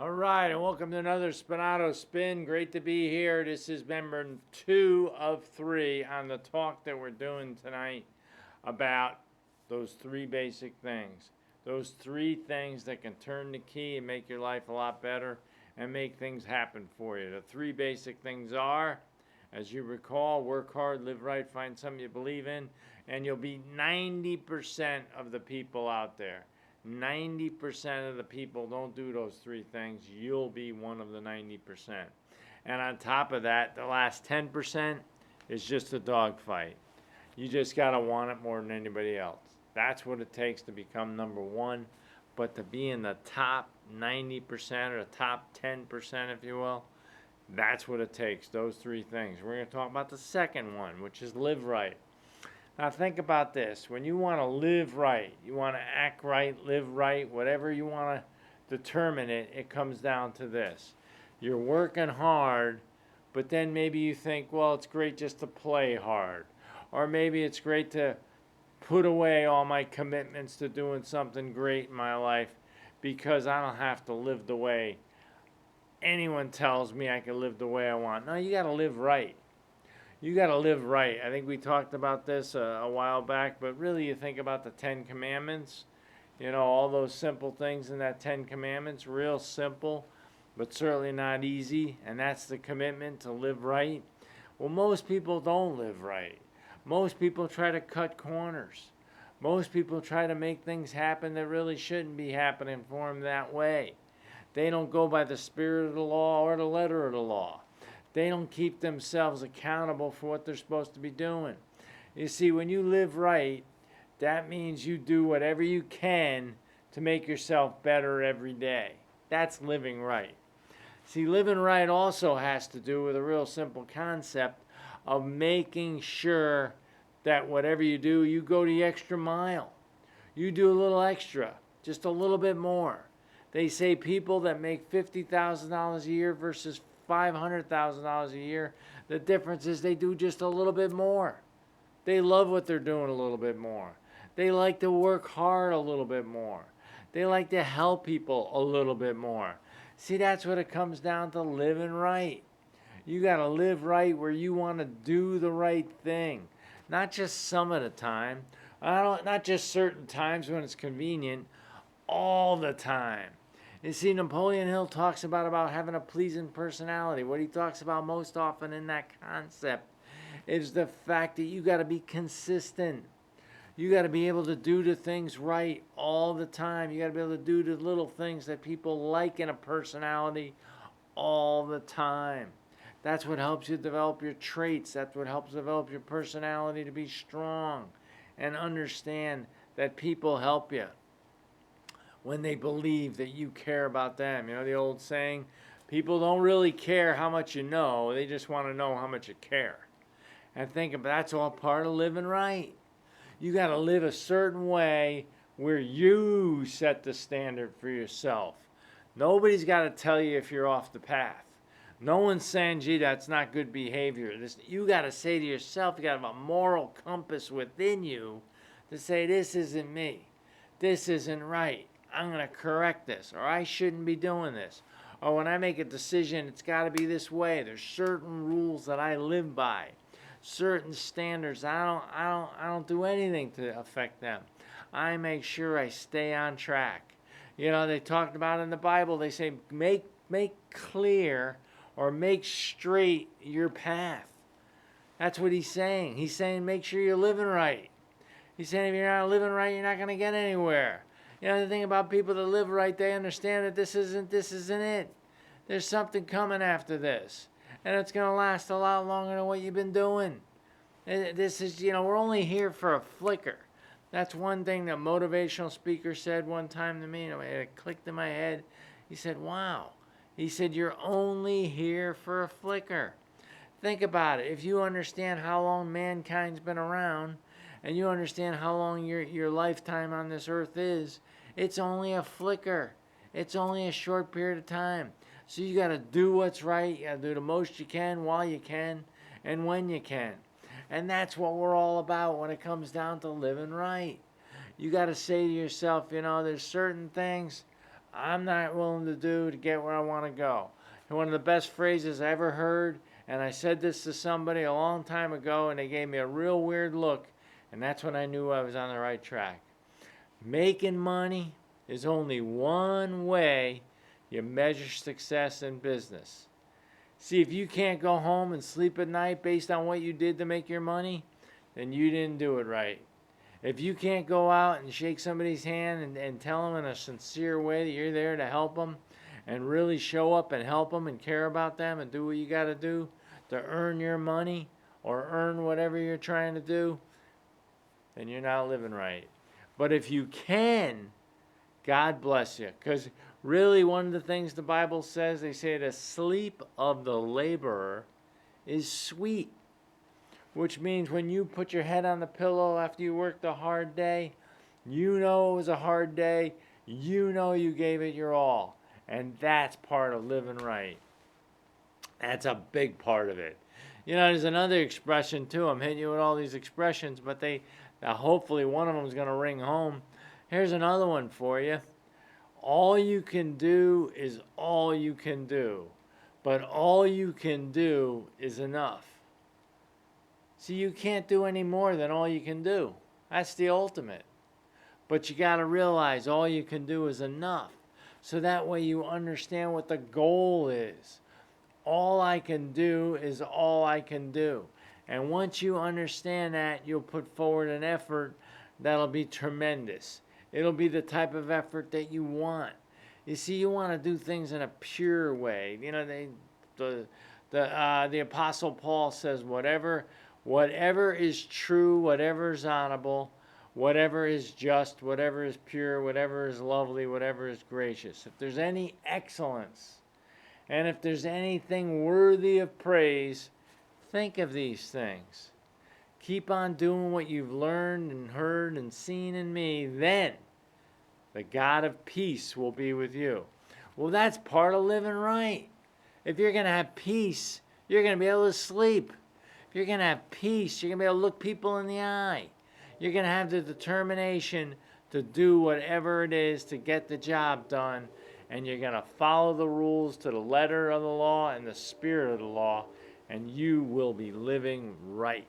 All right, and welcome to another Spinato Spin. Great to be here. This is member 2 of 3 on the talk that we're doing tonight about those 3 basic things. Those 3 things that can turn the key and make your life a lot better and make things happen for you. The 3 basic things are, as you recall, work hard, live right, find something you believe in, and you'll be 90% of the people out there. 90% of the people don't do those 3 things. You'll be one of the 90%. And on top of that, the last 10% is just a dogfight. You just got to want it more than anybody else. That's what it takes to become number 1. But to be in the top 90% or the top 10%, if you will, that's what it takes, those 3 things. We're going to talk about the second one, which is live right. Now think about this. When you want to live right, you want to act right, live right, whatever you want to determine it, it comes down to this. You're working hard, but then maybe you think, well, it's great just to play hard. Or maybe it's great to put away all my commitments to doing something great in my life because I don't have to live the way anyone tells me I can live the way I want. No, you got to live right. You got to live right. I think we talked about this a while back, but really you think about the 10 Commandments, all those simple things in that 10 Commandments, real simple, but certainly not easy, and that's the commitment to live right. Well, most people don't live right. Most people try to cut corners. Most people try to make things happen that really shouldn't be happening for them that way. They don't go by the spirit of the law or the letter of the law. They don't keep themselves accountable for what they're supposed to be doing. You see, when you live right, that means you do whatever you can to make yourself better every day. That's living right. See, living right also has to do with a real simple concept of making sure that whatever you do, you go the extra mile. You do a little extra, just a little bit more. They say people that make $50,000 a year versus $500,000 a year, the difference is they do just a little bit more. They love what they're doing a little bit more. They like to work hard a little bit more. They like to help people a little bit more. See, that's what it comes down to, living right. You got to live right where you want to do the right thing. Not just some of the time. Not just certain times when it's convenient. All the time. You see, Napoleon Hill talks about having a pleasing personality. What he talks about most often in that concept is the fact that you got to be consistent. You got to be able to do the things right all the time. You got to be able to do the little things that people like in a personality all the time. That's what helps you develop your traits. That's what helps develop your personality to be strong and understand that people help you when they believe that you care about them. You know the old saying, people don't really care how much you know, they just want to know how much you care. And think of that's all part of living right. You got to live a certain way where you set the standard for yourself. Nobody's got to tell you if you're off the path. No one's saying, gee, that's not good behavior. You got to say to yourself, you got to have a moral compass within you to say, this isn't me. This isn't right. I'm going to correct this, or I shouldn't be doing this. Or when I make a decision, it's got to be this way. There's certain rules that I live by, certain standards. I don't do anything to affect them. I make sure I stay on track. They talked about in the Bible, they say make clear or make straight your path. That's what he's saying. He's saying make sure you're living right. He's saying if you're not living right, you're not going to get anywhere. The thing about people that live right, they understand that this isn't it. There's something coming after this. And it's going to last a lot longer than what you've been doing. This is, we're only here for a flicker. That's one thing that motivational speaker said one time to me. It clicked in my head. He said, wow. He said, you're only here for a flicker. Think about it. If you understand how long mankind's been around, and you understand how long your lifetime on this earth is, it's only a flicker. It's only a short period of time. So you got to do what's right. You got to do the most you can while you can and when you can. And that's what we're all about when it comes down to living right. You got to say to yourself, there's certain things I'm not willing to do to get where I want to go. And one of the best phrases I ever heard, and I said this to somebody a long time ago, and they gave me a real weird look, and that's when I knew I was on the right track. Making money is only one way you measure success in business. See, if you can't go home and sleep at night based on what you did to make your money, then you didn't do it right. If you can't go out and shake somebody's hand and tell them in a sincere way that you're there to help them and really show up and help them and care about them and do what you got to do to earn your money or earn whatever you're trying to do, then you're not living right. But if you can, God bless you. Because really, one of the things the Bible says, they say the sleep of the laborer is sweet. Which means when you put your head on the pillow after you worked a hard day, you know it was a hard day. You know you gave it your all. And that's part of living right. That's a big part of it. You know, there's another expression too. I'm hitting you with all these expressions, but hopefully one of them is going to ring home. Here's another one for you. All you can do is all you can do. But all you can do is enough. See, you can't do any more than all you can do. That's the ultimate. But you got to realize all you can do is enough. So that way you understand what the goal is. All I can do is all I can do. And once you understand that, you'll put forward an effort that'll be tremendous. It'll be the type of effort that you want. You see, you want to do things in a pure way. You know, the Apostle Paul says, whatever is true, whatever is honorable, whatever is just, whatever is pure, whatever is lovely, whatever is gracious. If there's any excellence, and if there's anything worthy of praise, think of these things. Keep on doing what you've learned and heard and seen in me. Then the God of peace will be with you. Well, that's part of living right. If you're going to have peace, you're going to be able to sleep. If you're going to have peace, you're going to be able to look people in the eye. You're going to have the determination to do whatever it is to get the job done. And you're going to follow the rules to the letter of the law and the spirit of the law. And you will be living right.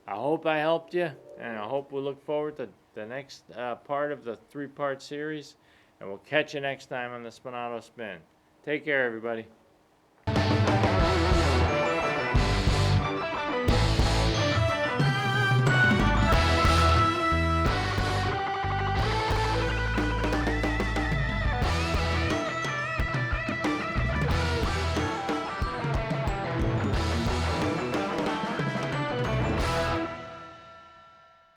I hope I helped you. And I hope we look forward to the next part of the 3-part series. And we'll catch you next time on the Spinato Spin. Take care, everybody.